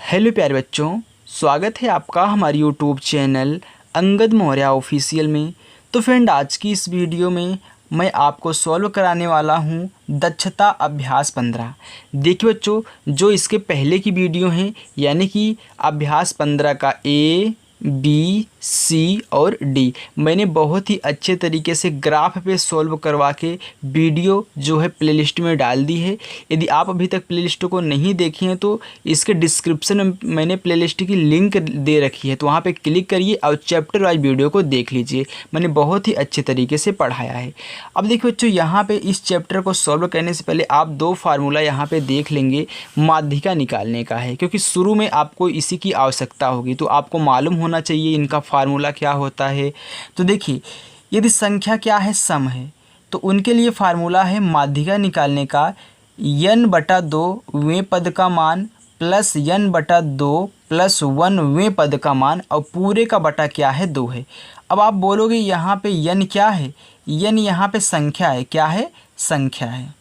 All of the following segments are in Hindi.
हेलो प्यारे बच्चों, स्वागत है आपका हमारे YouTube channel Angad Maurya official में। तो फ्रेंड, आज की इस वीडियो में मैं आपको सॉल्व कराने वाला हूं दक्षता अभ्यास 15। देखिए बच्चों, जो इसके पहले की वीडियो हैं यानी कि अभ्यास 15 का ए बी सी और डी, मैंने बहुत ही अच्छे तरीके से ग्राफ पे सॉल्व करवा के वीडियो जो है प्लेलिस्ट में डाल दी है। यदि आप अभी तक प्लेलिस्ट को नहीं देखे हैं तो इसके डिस्क्रिप्शन में मैंने प्लेलिस्ट की लिंक दे रखी है, तो वहाँ पे क्लिक करिए और चैप्टर वाइज वीडियो को देख लीजिए। मैंने बहुत ही अच्छे तरीके से पढ़ाया है। अब देखिए बच्चों, यहाँ पे इस चैप्टर को सॉल्व करने से पहले आप दो फार्मूला यहाँ पे देख लेंगे। माध्यिका निकालने का है, क्योंकि शुरू में आपको इसी की आवश्यकता होगी, तो आपको मालूम होना चाहिए इनका फार्मूला क्या होता है। तो देखिए, यदि संख्या क्या है, सम है, तो उनके लिए फार्मूला है माध्यिका निकालने का n/2 वें पद का मान प्लस n/2 + 1 वें पद का मान, और पूरे का बटा क्या है, 2 है। अब आप बोलोगे यहाँ पे n क्या है, n यहाँ पे संख्या है। क्या है? संख्या है।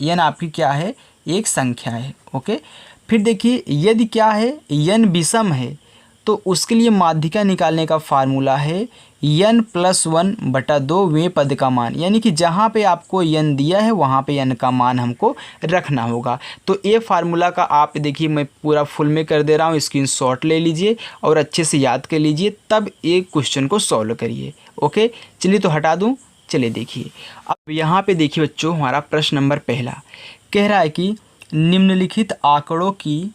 n आपकी क्या है? एक संख्या है। ओके, फिर देखिए, यदि क्या है, n विषम है, तो उसके लिए माध्यिका निकालने का फार्मूला है n + 1/2 वें पद का मान, यानी कि जहाँ पे आपको n दिया है वहाँ पे n का मान हमको रखना होगा। तो ये फार्मूला का आप देखिए, मैं पूरा फुल में कर दे रहा हूँ, स्क्रीनशॉट ले लीजिए और अच्छे से याद कर लीजिए, तब एक क्वेश्चन को सॉल्व करिए। ओके, चलिए तो हटा दूँ। चलिए देखिए, अब यहाँ पे देखिए बच्चों, हमारा प्रश्न नंबर पहला कह रहा है कि निम्नलिखित आंकड़ों की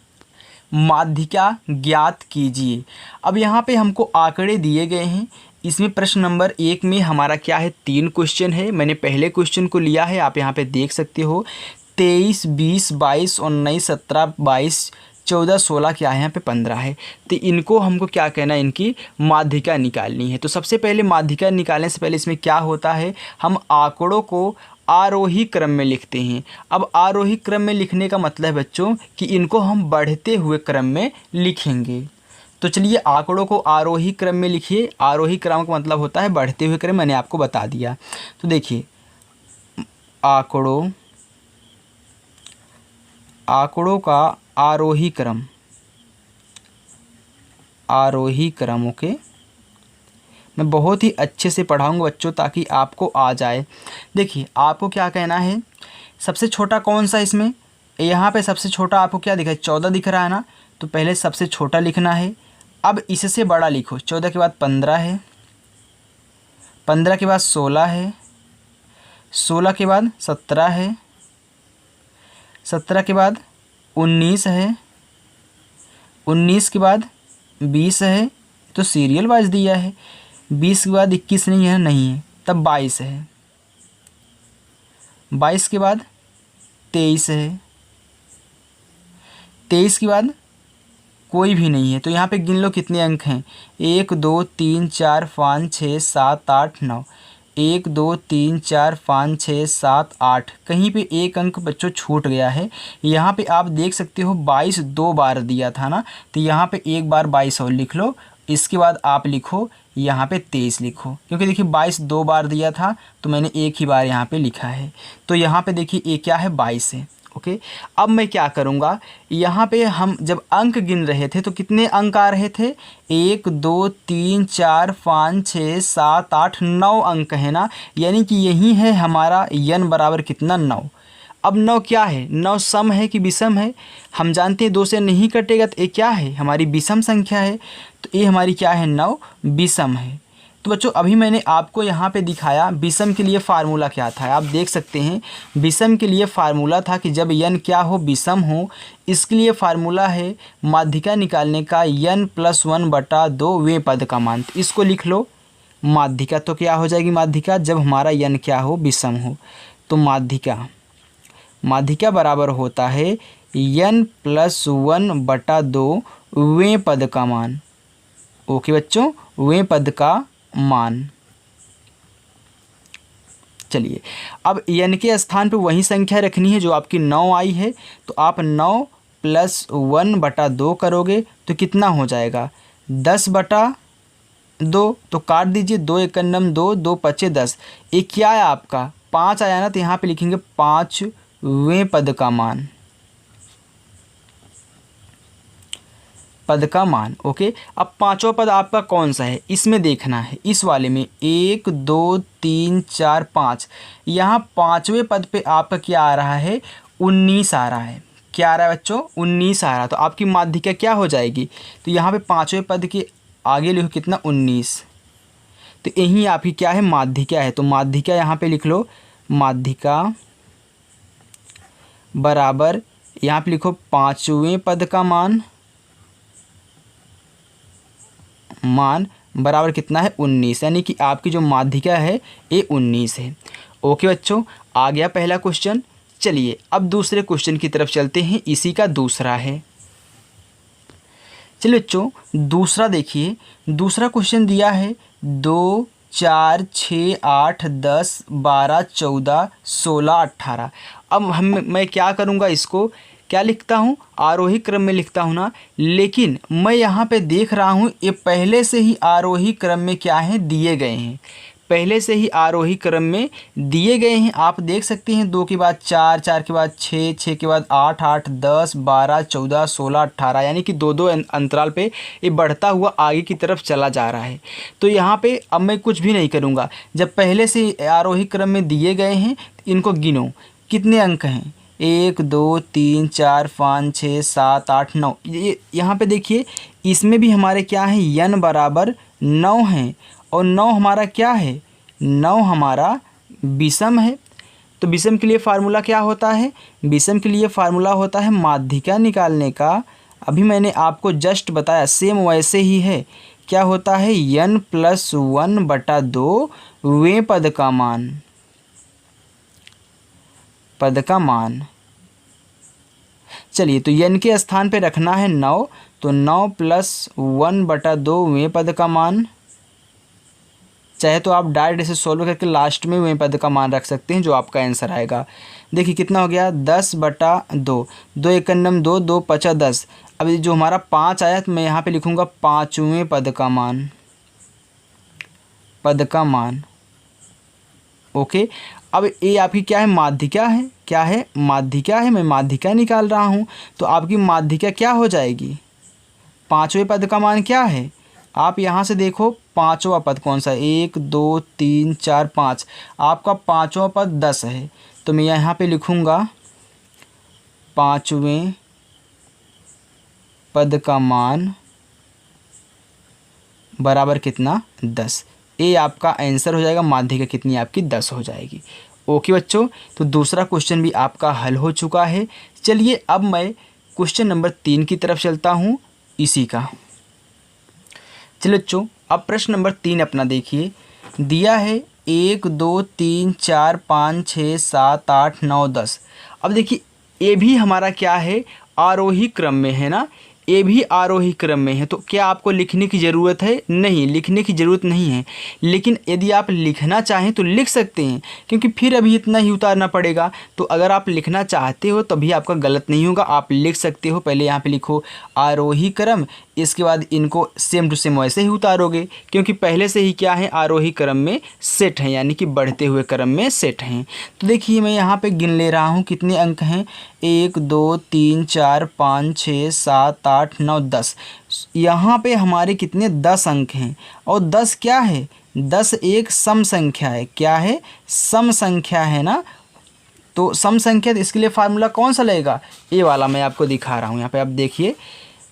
माध्यिका ज्ञात कीजिए। अब यहाँ पे हमको आंकड़े दिए गए हैं। इसमें प्रश्न नंबर 1 में हमारा क्या है, 3 क्वेश्चन है। मैंने पहले क्वेश्चन को लिया है, आप यहाँ पे देख सकते हो। 23, 20, 22, 19, 17, 22, 14, 16 क्या है, यहाँ पे 15 है। तो इनको हमको क्या कहना है, इनकी माध्यिका निकालनी है। तो सबसे पहले माध्यिका निकालने से पहले इसमें क्या होता है, हम आंकड़ों को आरोही क्रम में लिखते हैं। अब आरोही क्रम में लिखने का मतलब है बच्चों कि इनको हम बढ़ते हुए क्रम में लिखेंगे। तो चलिए, आंकड़ों को आरोही क्रम में लिखिए। आरोही क्रम का मतलब होता है बढ़ते हुए क्रम, मैंने आपको बता दिया। तो देखिए, आंकड़ों का आरोही क्रम। ओके, मैं बहुत ही अच्छे से पढ़ाऊंगा बच्चों, ताकि आपको आ जाए। देखिए, आपको क्या कहना है, सबसे छोटा कौन सा इसमें, यहाँ पे सबसे छोटा आपको क्या दिखा है, 14 दिख रहा है ना। तो पहले सबसे छोटा लिखना है। अब इससे बड़ा लिखो। 14 के बाद 15 है, 15 के बाद 16 है, 16 के बाद 17 है, 17 के बाद 19 है, 19 के बाद 20 है। तो सीरियल वाइज दिया है। 20 के बाद 21 नहीं है, तब 22 है। 22 के बाद 23 है। 23 के बाद कोई भी नहीं है। तो यहाँ पे गिन लो कितने अंक हैं, 1 2 3 4 5 6 7 8 9। 1 2 3 4 5 6 7 8। कहीं पे एक अंक बच्चों छूट गया है। यहाँ पे आप देख सकते हो 22 2 बार दिया था ना, तो यहाँ पे एक बार 22 और लिख लो। इसके बाद आप लिखो यहाँ पे 23 लिखो, क्योंकि देखिए 22 2 बार दिया था, तो मैंने एक ही बार यहाँ पे लिखा है। तो यहाँ पे देखिए ये क्या है, 22 है। ओके, अब मैं क्या करूँगा, यहाँ पे हम जब अंक गिन रहे थे तो कितने अंक आ रहे थे, 1 2 3 4 5 6 7 8 9 अंक है ना, यानी कि यही है हमारा n बराबर कितना, 9। अब 9 क्या है, 9 सम है कि विषम है, हम जानते हैं 2 से नहीं कटेगा, तो ये क्या है, हमारी विषम संख्या है। तो ये हमारी क्या है, 9 विषम है। तो बच्चों, अभी मैंने आपको यहाँ पे दिखाया विषम के लिए फार्मूला क्या था। आप देख सकते हैं विषम के लिए फार्मूला था कि जब n क्या हो, विषम हो, इसके लिए फार्मूला है माध्यिका निकालने का n + 1/2 वें पद का मान। तो इसको लिख लो माध्यिका। तो क्या हो जाएगी माध्यिका, जब हमारा n क्या हो, विषम हो। तो माध्यिका बराबर होता है n + 1/2 वें पद का मान। ओके बच्चों, वें पद का मान। चलिए, अब n के स्थान पे वही संख्या रखनी है जो आपकी 9 आई है। तो आप 9 + 1/2 करोगे तो कितना हो जाएगा, 10/2। तो काट दीजिए, 2 × 2, 2 × 5 10। ये क्या है आपका, 5 आया ना, तो यहाँ पे लिखेंगे 5 वें पद का मान। पद का मान। ओके, अब पांचवा पद आपका कौन सा है इसमें देखना है, इस वाले में 1 2 3 4 5, यहाँ पांचवें पद पे आपका क्या आ रहा है, 19 आ रहा है। क्या आ रहा है बच्चों, 19 आ रहा है। तो आपकी माध्यिका क्या हो जाएगी, तो यहाँ पे पांचवें पद के आगे लिखो कितना, 19। तो यही आपकी क्या है, माध्यिका है। तो माध्यिका यहाँ पे लिख लो, माध्यिका बराबर यहाँ पे लिखो पांचवें पद का मान बराबर कितना है, 19, यानी कि आपकी जो माध्यिका है ये 19 है। ओके बच्चों, आ गया पहला क्वेश्चन। चलिए अब दूसरे क्वेश्चन की तरफ चलते हैं, इसी का दूसरा है। चलिए बच्चों दूसरा देखिए, दूसरा क्वेश्चन दिया है 2 4 6 8 10 12 14 16 18। अब मैं क्या करूँगा, इसको क्या लिखता हूँ, आरोही क्रम में लिखता हूँ ना, लेकिन मैं यहाँ पे देख रहा हूँ ये पहले से ही आरोही क्रम में क्या है, दिए गए हैं। पहले से ही आरोही क्रम में दिए गए हैं। आप देख सकते हैं 2 के बाद 4, 4 के बाद 6, 6 के बाद 8, 8 10 12 14 16 18, यानी कि दो दो अंतराल पे ये बढ़ता हुआ आगे की तरफ चला जा रहा है। तो यहाँ पे अब मैं कुछ भी नहीं करूँगा, जब पहले से आरोही क्रम में दिए गए हैं इनको गिनो, कितने अंक हैं, 1 2 3 4 5 6 7 8 9। ये यहाँ पे देखिए इसमें भी हमारे क्या है, n बराबर 9 है, और 9 हमारा क्या है, 9 हमारा विषम है। तो विषम के लिए फार्मूला क्या होता है, विषम के लिए फार्मूला होता है माध्यिका निकालने का। अभी मैंने आपको जस्ट बताया, सेम वैसे ही है। क्या होता है, n+1/2 वें पद का मान। चलिए तो n के स्थान पे रखना है 9, तो 9 + 1/2 वें पद का मान। चाहे तो आप डायरेक्ट इसे सॉल्व करके लास्ट में वें पद का मान रख सकते हैं, जो आपका आंसर आएगा। देखिए कितना हो गया, 10/2, 2 एकम 2, 2 5 10। अब जो हमारा 5 आया तो मैं यहाँ पे लिखूँगा पाँचवें पद का मान। ओके, अब ये आपकी क्या है, माध्यिका है। क्या है, माध्यिका है। मैं माध्यिका निकाल रहा हूँ, तो आपकी माध्यिका क्या हो जाएगी, पाँचवें पद का मान क्या है, आप यहाँ से देखो पाँचवा पद कौन सा है, 1 2 3 4 5, आपका पाँचवा पद 10 है। तो मैं यहाँ पे लिखूँगा पाँचवें पद का मान बराबर कितना, 10। ये आपका आंसर हो जाएगा, माध्यिका कितनी आपकी 10 हो जाएगी। ओके बच्चों, तो दूसरा क्वेश्चन भी आपका हल हो चुका है। चलिए अब मैं क्वेश्चन नंबर 3 की तरफ चलता हूँ, इसी का। चलिए बच्चों अब प्रश्न नंबर 3 अपना देखिए, दिया है 1 2 3 4 5 6 7 8 9 10। अब देखिए ये भी हमारा क्या है, आरोही क्रम में है ना, ये भी आरोही क्रम में है। तो क्या आपको लिखने की ज़रूरत है, नहीं, लिखने की ज़रूरत नहीं है। लेकिन यदि आप लिखना चाहें तो लिख सकते हैं, क्योंकि फिर अभी इतना ही उतारना पड़ेगा। तो अगर आप लिखना चाहते हो तभी आपका गलत नहीं होगा, आप लिख सकते हो। पहले यहाँ पे लिखो आरोही क्रम, इसके बाद इनको सेम टू सेम वैसे ही उतारोगे, क्योंकि पहले से ही क्या है, आरोही क्रम में सेट हैं, यानी कि बढ़ते हुए क्रम में सेट हैं। तो देखिए मैं यहाँ पे गिन ले रहा हूँ कितने अंक हैं, 1 2 3 4 5 6 7 8 9 10। यहाँ पे हमारे कितने, 10 अंक हैं। और 10 क्या है, 10 एक सम संख्या है। क्या है, सम संख्या है ना। तो सम संख्या, तो इसके लिए फार्मूला कौन सा लगेगा, ये वाला मैं आपको दिखा रहा हूँ। यहाँ पे आप देखिए,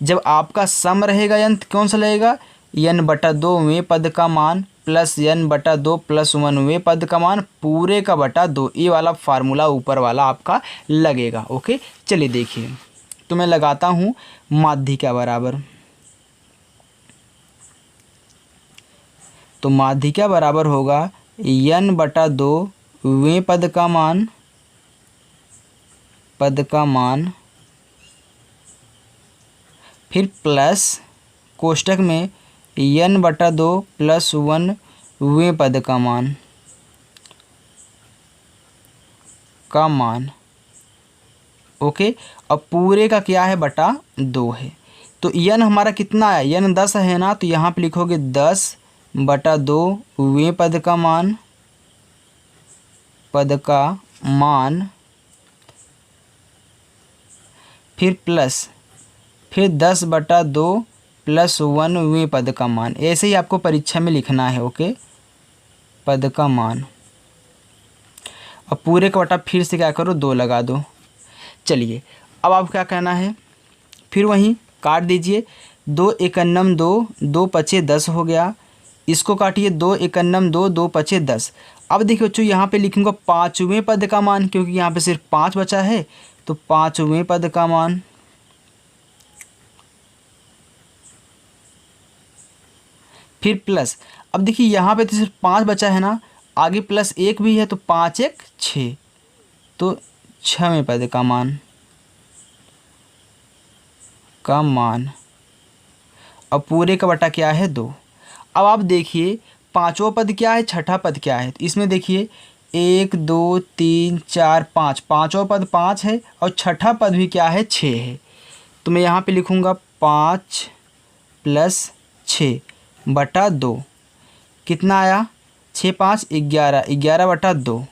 जब आपका सम रहेगा यंत कौन सा लगेगा, n/2 वें पद का मान प्लस n/2 + 1 वें पद का मान पूरे का बटा 2, ये वाला फार्मूला ऊपर वाला आपका लगेगा। ओके, चलिए देखिए, तो मैं लगाता हूँ माध्यिका बराबर, तो माध्यिका बराबर होगा n/2 वें पद का मान फिर प्लस कोष्टक में n/2 + 1 वें पद का मान। ओके, अब पूरे का क्या है, बटा 2 है। तो n हमारा कितना है, n 10 है ना, तो यहाँ पे लिखोगे 10/2 वें पद का मान फिर फिर 10/2 + 1वें पद का मान। ऐसे ही आपको परीक्षा में लिखना है। ओके, पद का मान। अब पूरे का बटा फिर से क्या करो, 2 लगा दो। चलिए अब आप क्या करना है, फिर वहीं काट दीजिए। 2 एकन्नम 2, 2 पचे 10 हो गया। इसको काटिए, 2 एकन्नम 2, 2 पचे 10। अब देखिए बच्चों, यहाँ पे लिखूंगा 5वें पद का मान, क्योंकि यहाँ पे सिर्फ 5 बचा है, तो 5वें पद का मान। फिर प्लस, अब देखिए यहाँ पे तो सिर्फ 5 बचा है ना, आगे +1 भी है, तो 5 × 1 = 6, तो 6वें पद का मान अब पूरे का बटा क्या है, 2। अब आप देखिए 5वां पद क्या है, छठा पद क्या है। तो इसमें देखिए 1 2 3 4 5, 5वां पद 5 है और छठा पद भी क्या है, 6 है। तो मैं यहाँ पे लिखूँगा 5 + 6/2 कितना आया, 6 × 5 = 11, 11/2।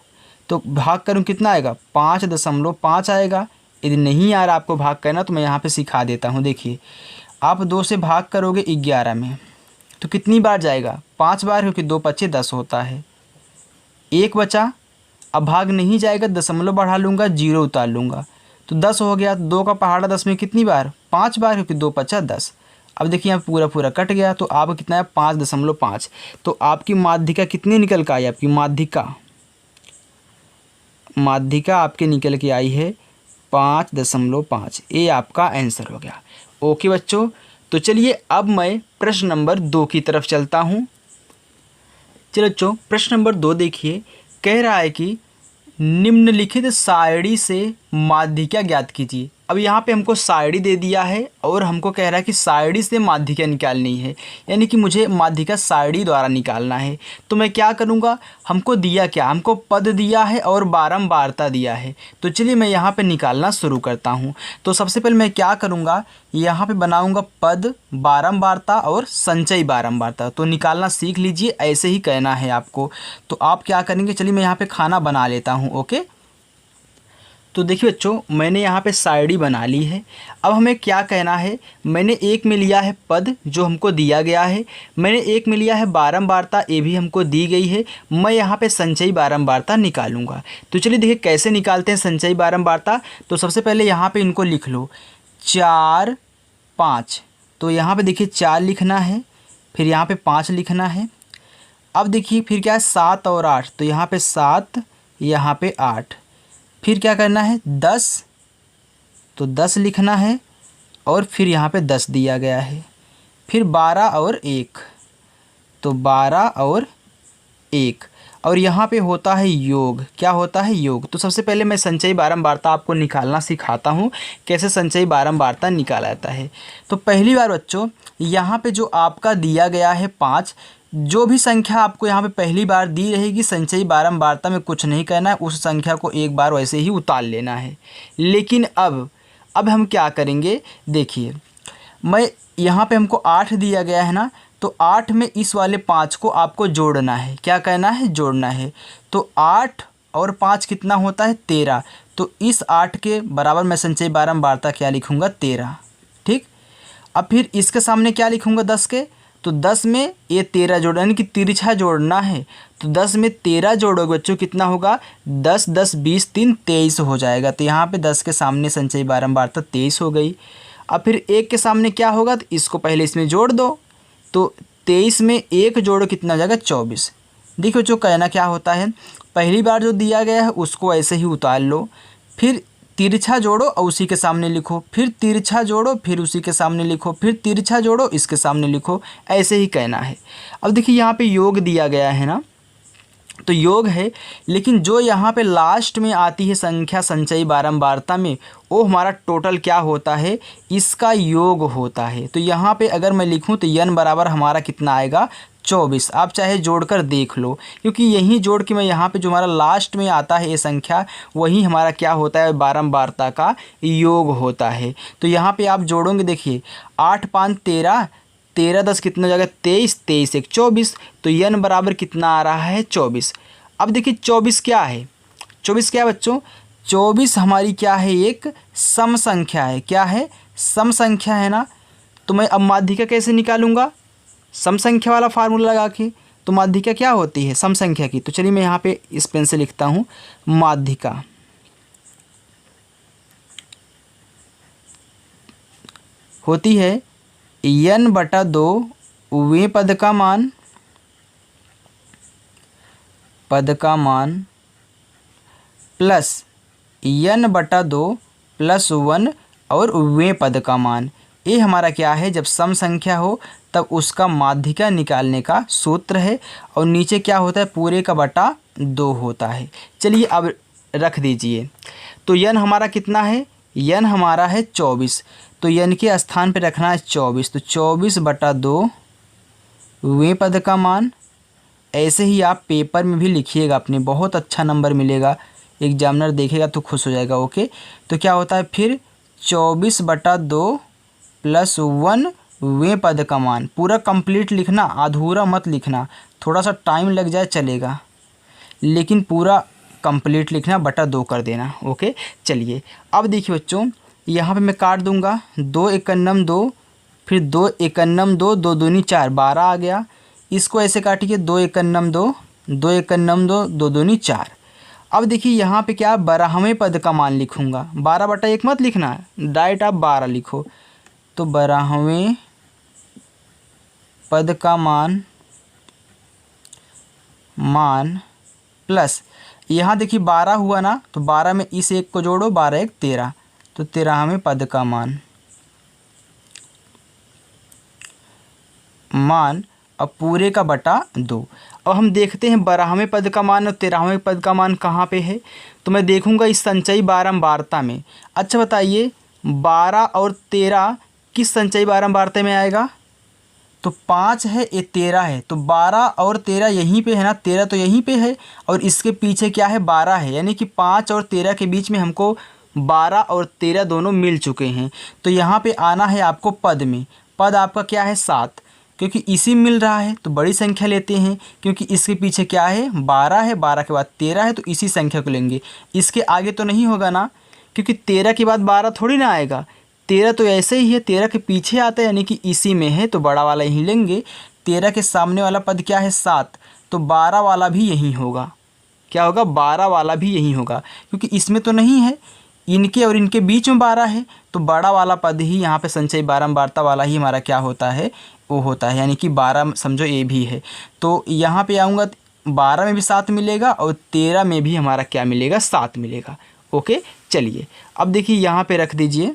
तो भाग करूँ कितना आएगा, 5.5 आएगा। यदि नहीं आ रहा आपको भाग करना तो मैं यहाँ पे सिखा देता हूँ। देखिए आप 2 से भाग करोगे 11 में, तो कितनी बार जाएगा, 5 बार, क्योंकि 2 × 5 = 10 होता है। 1 बचा, अब भाग नहीं जाएगा, दशमलव बढ़ा लूँगा, 0 उतार लूँगा, तो 10 हो गया। 2 का पहाड़ा 10 में कितनी बार, 5 बार, क्योंकि 2 × 5 = 10। अब देखिए यहाँ पूरा पूरा कट गया, तो आपको कितना है, 5.5। तो आपकी माध्यिका कितनी निकल कर आई, आपकी माध्यिका आपके निकल के आई है 5.5। ये आपका आंसर हो गया। ओके बच्चों, तो चलिए अब मैं प्रश्न नंबर 2 की तरफ चलता हूँ। चलो बच्चों, प्रश्न नंबर 2 देखिए, कह रहा है कि निम्नलिखित सारणी से माध्यिका ज्ञात कीजिए। अब यहाँ पे हमको सारणी दे दिया है और हमको कह रहा है कि सारणी से माध्यिका निकालनी है, यानी कि मुझे माध्यिका सारणी द्वारा निकालना है। तो मैं क्या करूँगा, हमको दिया क्या, हमको पद दिया है और बारंबारता दिया है। तो चलिए मैं यहाँ पे निकालना शुरू करता हूँ। तो सबसे पहले मैं क्या करूँगा, यहाँ पे बनाऊँगा पद, बारंबारता और संचयी बारंबारता। तो निकालना सीख लीजिए, ऐसे ही कहना है आपको। तो आप क्या करेंगे, चलिए मैं यहाँ पे खाना बना लेता हूँ। ओके, तो देखिए बच्चों, मैंने यहाँ पे सारणी बना ली है। अब हमें क्या कहना है, मैंने 1 में लिया है पद जो हमको दिया गया है, मैंने 1 में लिया है बारंबारता, ये भी हमको दी गई है। मैं यहाँ पे संचयी बारंबारता निकालूंगा। तो चलिए देखिए कैसे निकालते हैं संचयी बारंबारता। तो सबसे पहले यहाँ पे इनको लिख लो, 4 5। तो यहाँ पे देखिए 4 लिखना है, फिर यहाँ पे 5 लिखना है। अब देखिए फिर क्या है, 7 और 8। तो यहाँ पे 7, यहाँ पे 8। फिर क्या करना है, 10। तो 10 लिखना है और फिर यहाँ पे 10 दिया गया है। फिर 12 और 1। तो 12 और 1। और यहाँ पे होता है योग। क्या होता है, योग। तो सबसे पहले मैं संचयी बारंबारता आपको निकालना सिखाता हूँ, कैसे संचयी बारंबारता निकाला जाता है। तो पहली बार बच्चों, यहाँ पे जो आपका दिया गया है 5, जो भी संख्या आपको यहाँ पे पहली बार दी रहेगी, संचयी बारंबारता में कुछ नहीं करना है, उस संख्या को एक बार वैसे ही उतार लेना है। लेकिन अब हम क्या करेंगे, देखिए मैं यहाँ पे हमको 8 दिया गया है ना, तो 8 में इस वाले 5 को आपको जोड़ना है। क्या करना है, जोड़ना है। तो 8 और 5 कितना होता है, 13। तो इस 8 के बराबर मैं संचयी बारंबारता क्या लिखूँगा, 13। ठीक। अब फिर इसके सामने क्या लिखूँगा, 10 के। तो 10 में ये 13 जोड़ना, यानी कि तिरछा जोड़ना है। तो 10 में 13 जोड़ोगे बच्चों, कितना होगा, 10 10 20 3 23 हो जाएगा। तो यहाँ पे 10 के सामने संचयी बारंबारता 23 हो गई। अब फिर 1 के सामने क्या होगा, तो इसको पहले इसमें जोड़ दो। तो 23 में 1 जोड़ो, कितना हो जाएगा, 24। देखो बच्चों, कहना क्या होता है, पहली बार जो दिया गया है उसको ऐसे ही उतार लो, फिर तिरछा जोड़ो और उसी के सामने लिखो, फिर तिरछा जोड़ो, फिर उसी के सामने लिखो, फिर तिरछा जोड़ो, इसके सामने लिखो, ऐसे ही कहना है। अब देखिए यहाँ पे योग दिया गया है ना, तो योग है, लेकिन जो यहाँ पे लास्ट में आती है संख्या संचयी बारंबारता में, वो हमारा टोटल क्या होता है, इसका योग होता है। तो यहाँ पे अगर मैं लिखूँ तो n बराबर हमारा कितना आएगा, 24। आप चाहे जोड़कर देख लो, क्योंकि यही जोड़ के मैं यहाँ पे जो हमारा लास्ट में आता है ये संख्या, वही हमारा क्या होता है, बारंबारता का योग होता है। तो यहाँ पे आप जोड़ोगे, देखिए 8 5 13, 13 10 कितना हो जाएगा, 23, 23 1 24। तो n बराबर कितना आ रहा है, 24। अब देखिए 24 क्या है, 24 क्या है बच्चों, 24 हमारी क्या है, एक सम संख्या है। क्या है, सम संख्या है ना, तो मैं अब माध्यिका कैसे निकालूंगा? सम संख्या वाला फार्मूला लगा के। तो माध्यिका क्या होती है? सम संख्या की। तो चलिए मैं यहाँ पे इस पेन से लिखता हूँ, माध्यिका होती है n/2 वें पद का मान प्लस n/2 + 1 और वें पद का मान। ये हमारा क्या है? जब सम संख्या हो तब उसका माध्यिका निकालने का सूत्र है। और नीचे क्या होता है? पूरे का बटा 2 होता है। चलिए अब रख दीजिए। तो n हमारा कितना है? n हमारा है 24। तो n के स्थान पे रखना है 24। तो 24/2 वें पद का मान। ऐसे ही आप पेपर में भी लिखिएगा अपने, बहुत अच्छा नंबर मिलेगा, एग्जामिनर देखेगा तो खुश हो जाएगा। ओके, तो क्या होता है फिर? 24/2 + 1 वें पद का मान। पूरा कंप्लीट लिखना, अधूरा मत लिखना। थोड़ा सा टाइम लग जाए चलेगा, लेकिन पूरा कंप्लीट लिखना, बटा 2 कर देना। ओके, चलिए अब देखिए बच्चों, यहाँ पे मैं काट दूंगा। 2 × 1 = 2, फिर 2 × 1 = 2, 2 दूनी 4, 12 आ गया। इसको ऐसे काटिए, 2 × 1 = 2, 2 × 1 = 2, 2 दूनी 4। अब देखिए यहाँ पे क्या? 12वें पद का मान लिखूंगा। 12/1 मत लिखना, डायरेक्ट आप 12 लिखो। तो 12वें पद का मान प्लस, यहाँ देखिए 12 हुआ ना, तो 12 में इस एक को जोड़ो, 12 × 1 = 13, तो 13वें पद का मान अब पूरे का बटा 2। अब हम देखते हैं 12वें पद का मान और 13वें पद का मान कहाँ पे है। तो मैं देखूंगा इस संचयी बारंबारता में। अच्छा बताइए, 12 और 13 किस संचयी बारंबारता में आएगा? तो 5 है, ये 13 है, तो 12 और 13 यहीं पे है ना, 13 तो यहीं पे है और इसके पीछे क्या है? 12 है, यानी कि 5 और 13 के बीच में हमको 12 और 13 दोनों मिल चुके हैं। तो यहाँ पे आना है आपको पद में। पद आपका क्या है? 7, क्योंकि इसी मिल रहा है तो बड़ी संख्या लेते हैं, क्योंकि इसके पीछे क्या है? 12 है, 12 के बाद 13 है, तो इसी संख्या को लेंगे। इसके आगे तो नहीं होगा ना, क्योंकि 13 के बाद 12 थोड़ी ना आएगा। 13 तो ऐसे ही है, 13 के पीछे आता है, यानी कि इसी में है, तो बड़ा वाला यहीं लेंगे। 13 के सामने वाला पद क्या है? 7, तो 12 वाला भी यहीं होगा। क्या होगा? 12 वाला भी यहीं होगा, क्योंकि इसमें तो नहीं है, इनके और इनके बीच में 12 है, तो बड़ा वाला पद ही यहाँ पे संचयी बारंबारता वाला ही हमारा क्या होता है? वो होता है, यानी कि 12 समझो ये भी है। तो यहाँ पे आऊँगा, 12 में भी 7 मिलेगा और 13 में भी हमारा क्या मिलेगा? 7 मिलेगा। ओके, चलिए अब देखिए यहाँ पे रख दीजिए,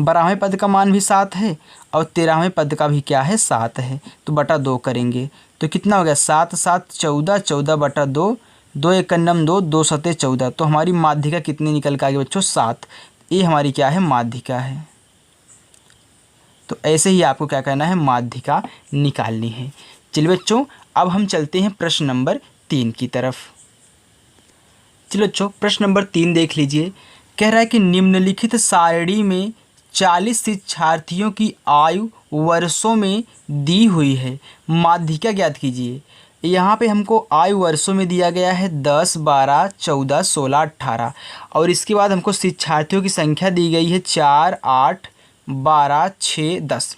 12वें पद का मान भी 7 है और 13वें पद का भी क्या है? 7 है, तो बटा 2 करेंगे तो कितना हो गया? 7 × 7 = 14, 14/2, 2 × 1 = 2, 2 × 7 = 14। तो हमारी माध्यिका कितनी निकल के आ गई बच्चों? 7। ये हमारी क्या है? माध्यिका है। तो ऐसे ही आपको क्या करना है? माध्यिका निकालनी है। चलिए बच्चों, अब हम चलते हैं प्रश्न नंबर 3 की तरफ। चलो बच्चों, प्रश्न नंबर 3 देख लीजिए। कह रहा है कि निम्नलिखित सारणी में 40 शिक्षार्थियों की आयु वर्षों में दी हुई है, माध्यिका ज्ञात कीजिए। यहाँ पे हमको आयु वर्षों में दिया गया है 10, 12, 14, 16, 18 और इसके बाद हमको शिक्षार्थियों की संख्या दी गई है 4, 8, 12, 6, 10।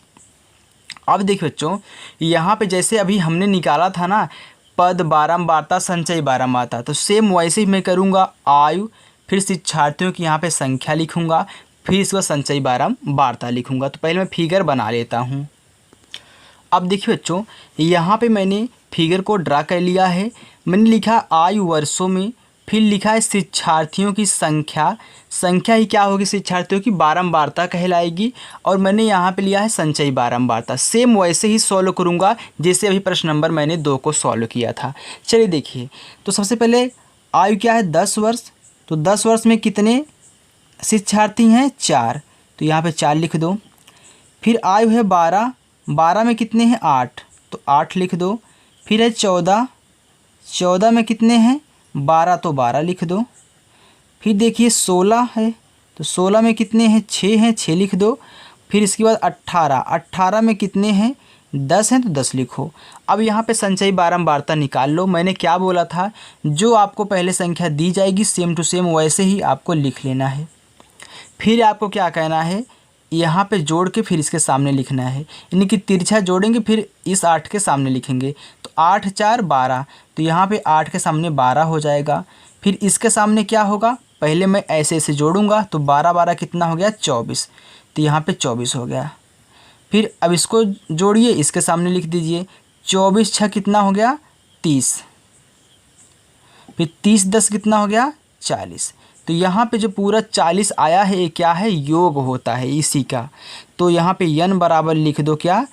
अब देखिए बच्चों, यहाँ पे जैसे अभी हमने निकाला था ना पद बारंबारता संचयी बारंबारता, तो सेम वैसे ही मैं करूँगा। आयु, फिर शिक्षार्थियों की यहाँ पे संख्या लिखूँगा, फिर इसका संचयी बारंबारता लिखूँगा। तो पहले मैं फिगर बना लेता हूँ। अब देखिए बच्चों, यहाँ पे मैंने फिगर को ड्रा कर लिया है। मैंने लिखा आयु वर्षों में, फिर लिखा है शिक्षार्थियों की संख्या। संख्या ही क्या होगी? शिक्षार्थियों की बारंबारता कहलाएगी। और मैंने यहाँ पे लिया है संचयी बारंबारता। सेम वैसे ही सॉल्व करूँगा जैसे अभी प्रश्न नंबर मैंने 2 को सॉल्व किया था। चलिए देखिए, तो सबसे पहले आयु क्या है? 10 वर्ष। तो 10 वर्ष में कितने शिक्षार्थी हैं? 4, तो यहाँ पे 4 लिख दो। फिर आयु है 12, 12 में कितने हैं? 8, तो 8 लिख दो। फिर है 14, 14 में कितने हैं? 12, तो 12 लिख दो। फिर देखिए 16 है, तो 16 में कितने हैं? 6 हैं, 6 लिख दो। फिर इसके बाद 18, 18 में कितने हैं? 10 हैं, तो 10 लिखो। अब यहाँ पे संचयी बारंबारता निकाल लो। मैंने क्या बोला था? जो आपको पहले संख्या दी जाएगी सेम टू सेम वैसे ही आपको लिख लेना है। फिर आपको क्या कहना है? यहाँ पे जोड़ के फिर इसके सामने लिखना है, यानी कि तिरछा जोड़ेंगे फिर इस 8 के सामने लिखेंगे। तो 8 4 12, तो यहाँ पे 8 के सामने 12 हो जाएगा। फिर इसके सामने क्या होगा, पहले मैं ऐसे ऐसे जोड़ूंगा तो 12 12 कितना हो गया 24, तो यहाँ पे 24 हो गया। फिर अब इसको जोड़िए, इसके सामने लिख दीजिए 24 6 कितना हो गया 30, फिर 30 10 कितना हो गया 40। तो यहाँ पे जो पूरा 40 आया है ये क्या है, योग होता है इसी का। तो यहाँ पे n बराबर लिख दो क्या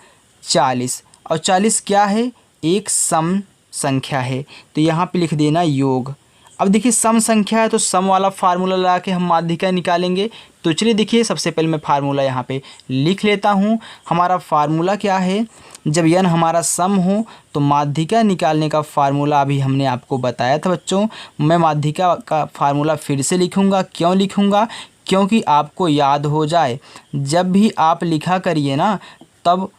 40, और 40 क्या है, एक सम संख्या है, तो यहाँ पे लिख देना योग। अब देखिए सम संख्या है तो सम वाला फार्मूला लगा के हम माध्यिका निकालेंगे। तो चलिए देखिए, सबसे पहले मैं फार्मूला यहाँ पे लिख लेता हूँ। हमारा फार्मूला क्या है, जब n हमारा सम हो तो माध्यिका निकालने का फार्मूला अभी हमने आपको बताया था बच्चों। मैं माध्यिका का फार्मूला फिर से लिखूँगा, क्यों लिखूँगा, क्योंकि आपको याद हो जाए। जब भी आप लिखा करिए ना, तब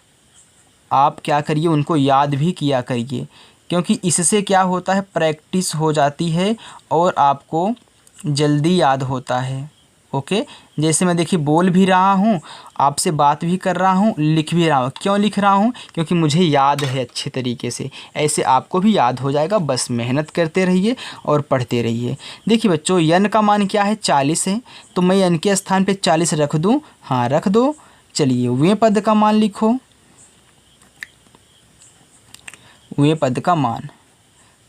आप क्या करिए, उनको याद भी किया करिए, क्योंकि इससे क्या होता है, प्रैक्टिस हो जाती है और आपको जल्दी याद होता है। ओके, जैसे मैं देखिए बोल भी रहा हूँ, आपसे बात भी कर रहा हूँ, लिख भी रहा हूँ। क्यों लिख रहा हूँ, क्योंकि मुझे याद है अच्छे तरीके से। ऐसे आपको भी याद हो जाएगा, बस मेहनत करते रहिए और पढ़ते रहिए। देखिए बच्चों, n का मान क्या है 40 है, तो मैं n के स्थान पे 40 रख दूँ, हाँ रख दो। चलिए वें पद का मान लिखो, वें पद का मान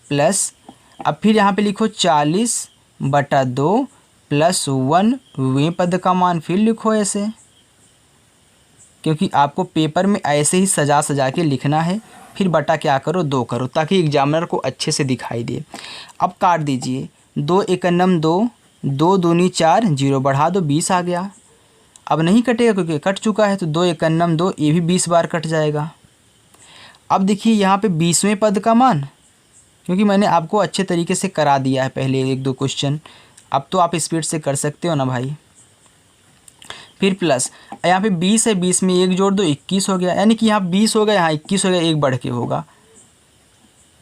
प्लस, अब फिर यहाँ पे लिखो 40/2 प्लस 1 वें पद का मान फिर लिखो ऐसे, क्योंकि आपको पेपर में ऐसे ही सजा सजा के लिखना है। फिर बटा क्या करो 2 करो, ताकि एग्जामिनर को अच्छे से दिखाई दे। अब काट दीजिए, 2 एकन्नम 2, 2 दूनी 4, 0 बढ़ा दो 20 आ गया। अब नहीं कटेगा क्योंकि कट चुका है, तो 2 एकन्नम 2, ये भी 20 बार कट जाएगा। अब देखिए यहाँ पे 20वें पद का मान, क्योंकि मैंने आपको अच्छे तरीके से करा दिया है पहले 1-2 क्वेश्चन, अब तो आप स्पीड से कर सकते हो ना भाई। फिर प्लस, यहाँ पे 20 है, 20 में 1 जोड़ दो 21 हो गया, यानी कि यहाँ 20 हो गया, यहाँ 21 हो गया, 1 बढ़ के होगा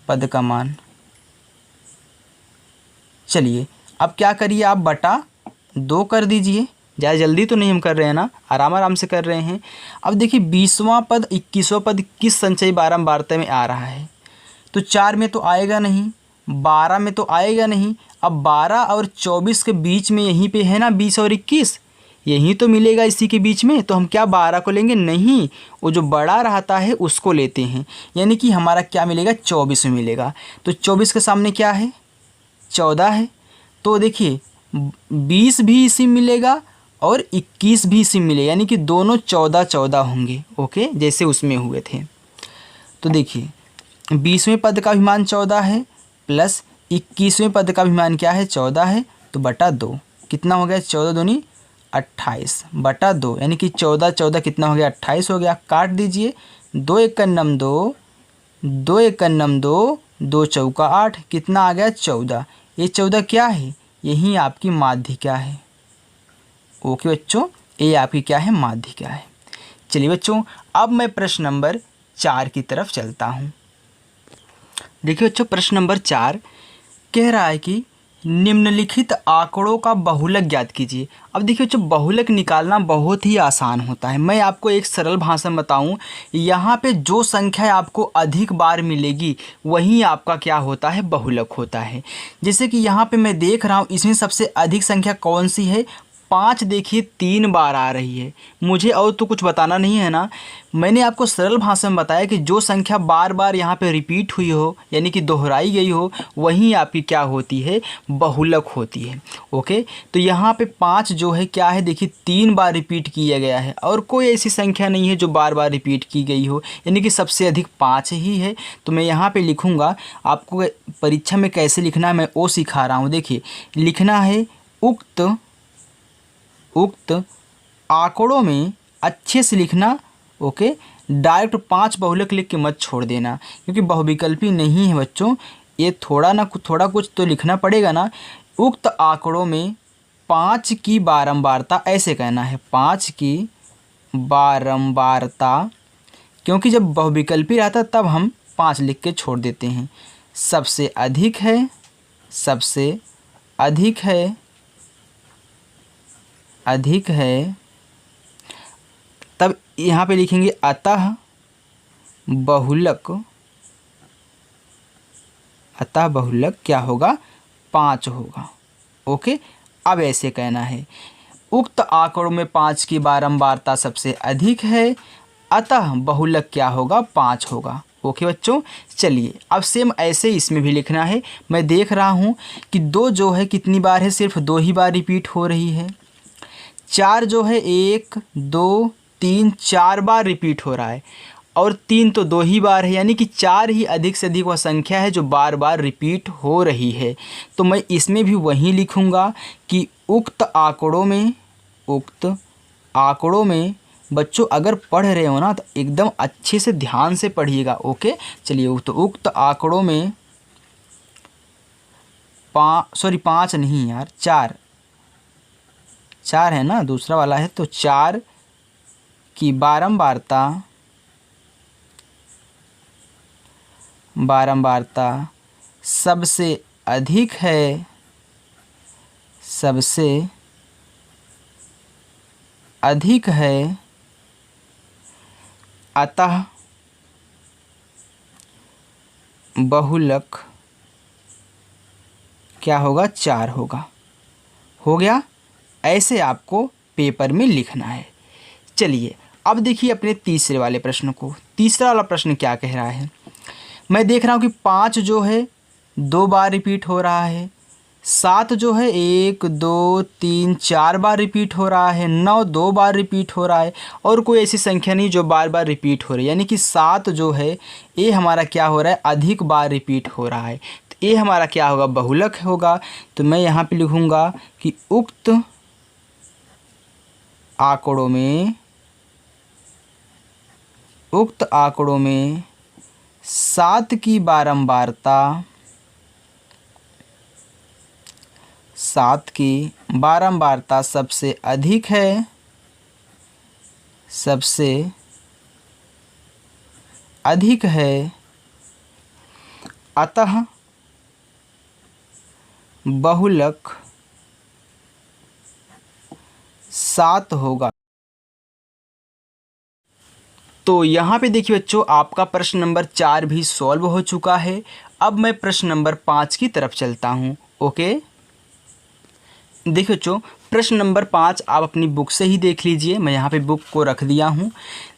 पद का मान। चलिए अब क्या करिए, आप बटा 2 कर दीजिए। ज़्यादा जल्दी तो नहीं हम कर रहे हैं ना, आराम आराम से कर रहे हैं। अब देखिए 20वां पद 21वां पद किस संचयी बारंबारता में आ रहा है, तो 4 में तो आएगा नहीं, 12 में तो आएगा नहीं। अब 12 और 24 के बीच में यहीं पे है ना 20 और 21, यहीं तो मिलेगा इसी के बीच में। तो हम क्या 12 को लेंगे, नहीं, वो जो बड़ा रहता है उसको लेते हैं, यानी कि हमारा क्या मिलेगा 24 में मिलेगा। तो 24 के सामने क्या है 14 है, तो देखिए 20 भी इसी में मिलेगा और 21 भी इसी में मिलेगा, यानी कि दोनों 14 14 होंगे। ओके, जैसे उसमें हुए थे। तो देखिए 20वें पद का भी मान 14 है, प्लस 21वें पद का भी मान क्या है 14 है, तो बटा 2 कितना हो गया, 14 दूनी 28 बटा 2, यानी कि 14 14 कितना हो गया 28 हो गया। काट दीजिए, 2 एकन्नम 2, 2 एकन्नम 2, 2 चौका 8, कितना आ गया 14। ये 14 क्या है, यही आपकी माध्यिका है। ओके बच्चों, ये आपकी क्या है, माध्यिका है। चलिए बच्चों, अब मैं प्रश्न नंबर 4 की तरफ चलता हूँ। देखिए बच्चों, प्रश्न नंबर 4 कह रहा है कि निम्नलिखित आंकड़ों का बहुलक ज्ञात कीजिए। अब देखिए बच्चों, बहुलक निकालना बहुत ही आसान होता है। मैं आपको एक सरल भाषा में बताऊं, यहाँ पे जो संख्या आपको अधिक बार मिलेगी वही आपका क्या होता है, बहुलक होता है। जैसे कि यहाँ पे मैं देख रहा हूँ, इसमें सबसे अधिक संख्या कौन सी है, 5 देखिए 3 बार आ रही है। मुझे और तो कुछ बताना नहीं है ना, मैंने आपको सरल भाषा में बताया कि जो संख्या बार बार यहाँ पे रिपीट हुई हो, यानी कि दोहराई गई हो, वही आपकी क्या होती है, बहुलक होती है। ओके, तो यहाँ पे 5 जो है क्या है, देखिए 3 बार रिपीट किया गया है, और कोई ऐसी संख्या नहीं है जो बार बार रिपीट की गई हो, यानी कि सबसे अधिक 5 ही है। तो मैं यहाँ पे लिखूँगा, आपको परीक्षा में कैसे लिखना है मैं वो सिखा रहा हूँ। देखिए लिखना है, उक्त आंकड़ों में अच्छे से लिखना। ओके, डायरेक्ट 5 बहुलक लिख के मत छोड़ देना, क्योंकि बहुविकल्पी नहीं है बच्चों, ये थोड़ा कुछ तो लिखना पड़ेगा ना। उक्त आंकड़ों में 5 की बारंबारता, ऐसे कहना है 5 की बारंबारता, क्योंकि जब बहुविकल्पी रहता तब हम 5 लिख के छोड़ देते हैं। सबसे अधिक है, सबसे अधिक है, अधिक है, तब यहाँ पे लिखेंगे अतः बहुलक, अतः बहुलक क्या होगा, 5 होगा। ओके, अब ऐसे कहना है उक्त आंकड़ों में 5 की बारंबारता सबसे अधिक है, अतः बहुलक क्या होगा, 5 होगा। ओके बच्चों, चलिए अब सेम ऐसे इसमें भी लिखना है। मैं देख रहा हूँ कि 2 जो है कितनी बार है, सिर्फ 2 ही बार रिपीट हो रही है। 4 जो है 1 2 3 4 बार रिपीट हो रहा है, और 3 तो 2 ही बार है, यानी कि 4 ही अधिक से अधिक वह संख्या है जो बार बार रिपीट हो रही है। तो मैं इसमें भी वही लिखूँगा कि उक्त आंकड़ों में बच्चों अगर पढ़ रहे हो ना तो एकदम अच्छे से ध्यान से पढ़िएगा। ओके, चलिए तो उक्त आंकड़ों में 5 नहीं यार, 4 है ना, दूसरा वाला है, तो 4 की बारंबारता सबसे अधिक है, सबसे अधिक है, अतः बहुलक क्या होगा, 4 होगा। हो गया, ऐसे आपको पेपर में लिखना है। चलिए अब देखिए अपने तीसरे वाले प्रश्न को। तीसरा वाला प्रश्न क्या कह रहा है, मैं देख रहा हूँ कि 5 जो है 2 बार रिपीट हो रहा है, 7 जो है 1 2 3 4 बार रिपीट हो रहा है, 9 2 बार रिपीट हो रहा है, और कोई ऐसी संख्या नहीं जो बार बार रिपीट हो रही है, यानी कि 7 जो है ये हमारा क्या हो रहा है, अधिक बार रिपीट हो रहा है। तो ये हमारा क्या होगा, बहुलक होगा। तो मैं यहाँ पे लिखूँगा कि उक्त आंकड़ों में 7 की बारंबारता सबसे अधिक है, सबसे अधिक है, अतः बहुलक 7 होगा। तो यहाँ पे देखिए बच्चों, आपका प्रश्न नंबर 4 भी सॉल्व हो चुका है। अब मैं प्रश्न नंबर 5 की तरफ चलता हूँ। ओके, देखिए बच्चों, प्रश्न नंबर 5 आप अपनी बुक से ही देख लीजिए, मैं यहाँ पे बुक को रख दिया हूँ।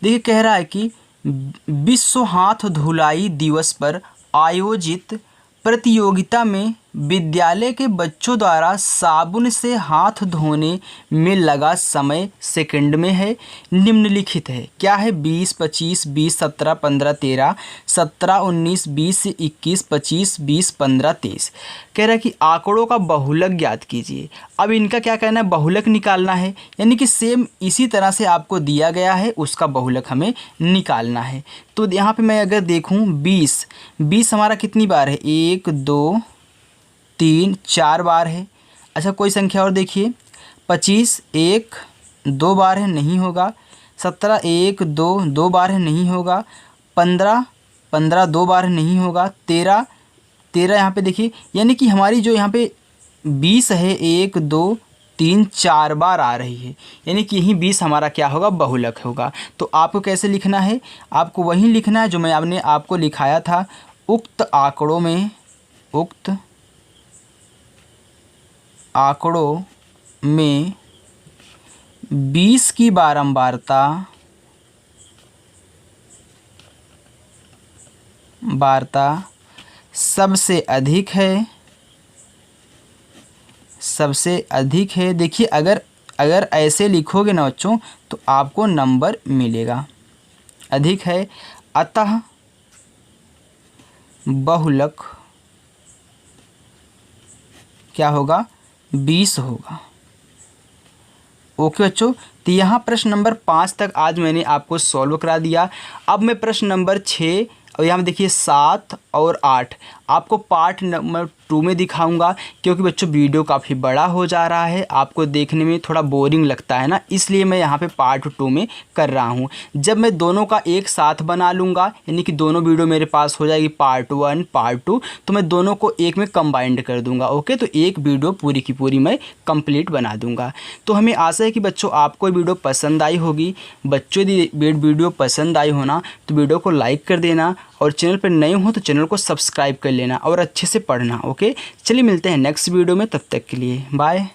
देखिए कह रहा है कि विश्व हाथ धुलाई दिवस पर आयोजित प्रतियोगिता में विद्यालय के बच्चों द्वारा साबुन से हाथ धोने में लगा समय सेकंड में है, निम्नलिखित है। क्या है, 20 25 20 17 15 13 17 19 20 21 25 20 15 23। कह रहा है कि आंकड़ों का बहुलक ज्ञात कीजिए। अब इनका क्या कहना है, बहुलक निकालना है, यानी कि सेम इसी तरह से आपको दिया गया है उसका बहुलक हमें निकालना है। तो यहाँ पे मैं अगर देखूँ 20 हमारा कितनी बार है, 1 2 3 4 बार है। अच्छा कोई संख्या और देखिए, 25 1 2 बार है, नहीं होगा। 17 1 2 2 बार है, नहीं होगा। 15 2 बार है, नहीं होगा। 13 यहाँ पे देखिए, यानी कि हमारी जो यहाँ पे 20 है 1 2 3 4 बार आ रही है, यानी कि यही 20 हमारा क्या होगा, बहुलक होगा। तो आपको कैसे लिखना है, आपको वही लिखना है जो मैं आपको लिखाया था। उक्त आंकड़ों में 20 की बारंबारता सबसे अधिक है। देखिए अगर ऐसे लिखोगे ना बच्चों तो आपको नंबर मिलेगा, अधिक है, अतः बहुलक क्या होगा, 20 होगा। ओके बच्चों, तो यहाँ प्रश्न नंबर 5 तक आज मैंने आपको सॉल्व करा दिया। अब मैं प्रश्न नंबर 6 और यहाँ देखिए 7 और 8 आपको पार्ट नंबर 2 में दिखाऊंगा, क्योंकि बच्चों वीडियो काफ़ी बड़ा हो जा रहा है, आपको देखने में थोड़ा बोरिंग लगता है ना, इसलिए मैं यहाँ पे पार्ट 2 में कर रहा हूँ। जब मैं दोनों का एक साथ बना लूँगा, यानी कि दोनों वीडियो मेरे पास हो जाएगी पार्ट 1 पार्ट 2, तो मैं दोनों को एक में कंबाइंड कर दूँगा। ओके, तो एक वीडियो पूरी की पूरी मैं कंप्लीट बना दूँगा। तो हमें आशा है कि बच्चों आपको वीडियो पसंद आई होगी। बच्चों यदि वीडियो पसंद आई हो ना, तो वीडियो को लाइक कर देना, और चैनल पर नए हो तो चैनल को सब्सक्राइब कर लेना और अच्छे से पढ़ना। ओके, चलिए मिलते हैं नेक्स्ट वीडियो में, तब तक के लिए बाय।